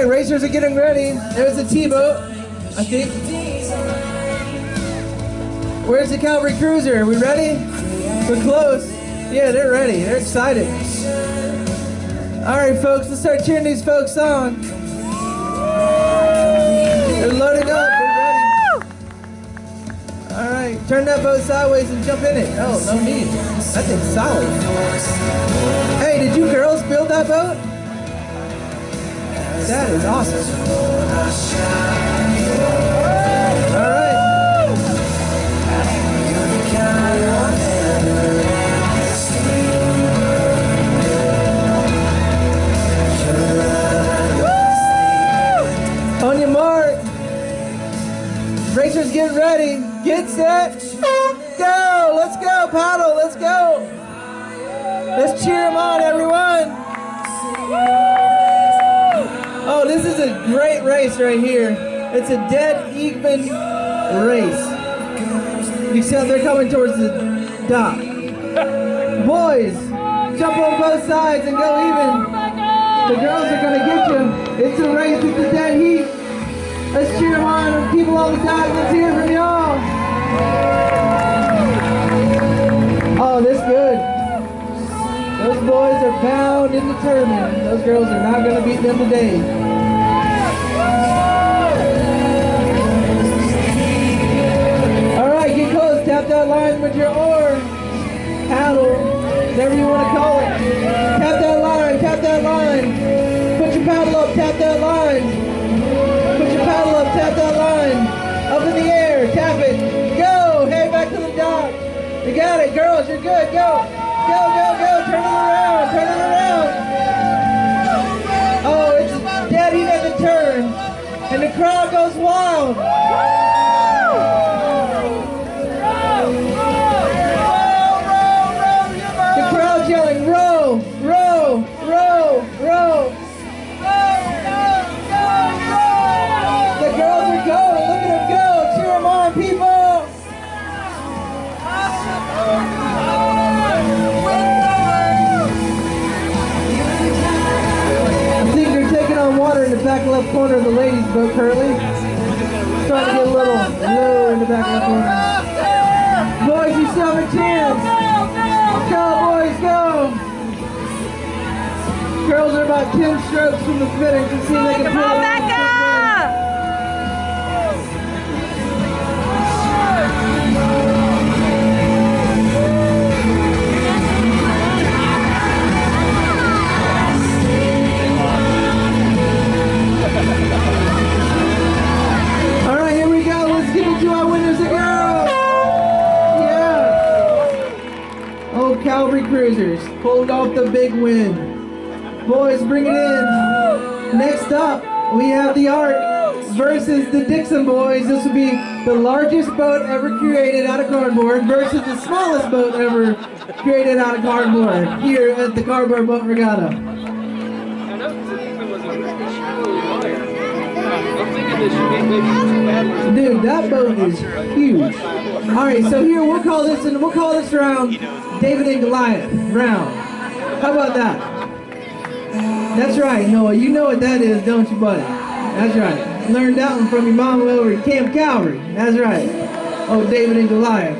Racers are getting ready. There's the T-boat, I think. Where's the Calvary cruiser? Are we ready? We're close. Yeah, they're ready. They're excited. All right, folks, let's start cheering these folks on. They're loading up. They're ready. All right, turn that boat sideways and jump in it. Oh, no need. That thing's solid. Hey, did you girls build that boat? That is awesome. All right. On your mark. Racers, get ready. Get set. Go. Let's go. Paddle. Let's go. Let's cheer them on, everyone. Oh, this is a great race right here. It's a dead even race. You see how they're coming towards the dock. Boys, jump on both sides and go even. The girls are going to get you. It's a race. It's a dead heat. Let's cheer them on. People on the side, let's hear from y'all. Oh, this good. Those boys are bound and determined. Those girls are not going to beat them today. All right, get close. Tap that line with your oar. Paddle, whatever you want to call it. Tap that line. Tap that line. Put your paddle up. Tap that line. Put your paddle up. Tap that line. Up in the air. Tap it. Go. Hey, back to the dock. You got it, girls. You're good. Go. Go, go, go, turn it around, turn it around. Oh, it's dead heat at the turn. And the crowd goes wild. The crowd's yelling, row, row, row, row. The girls are going, look at them go, cheer them on, people. Water in the back left corner of the ladies' boat currently. Starting to get a little low in the back left corner. Boys, you still have a chance. Go, boys, go. Girls are about 10 strokes from the finish and see if they can pull it off. All right, here we go. Let's give it to our winners and girls. Yeah. Oh, Calvary Cruisers pulled off the big win. Boys, bring it in. Next up, we have the Ark versus the Dixon Boys. This will be the largest boat ever created out of cardboard versus the smallest boat ever created out of cardboard here at the Cardboard Boat Regatta. Dude, that boat is huge. All right, so here we'll call this round David and Goliath round. How about that? That's right, Noah. You know what that is, don't you, buddy? That's right. Learned that one from your mama over at Camp Calvary. That's right. Oh, David and Goliath.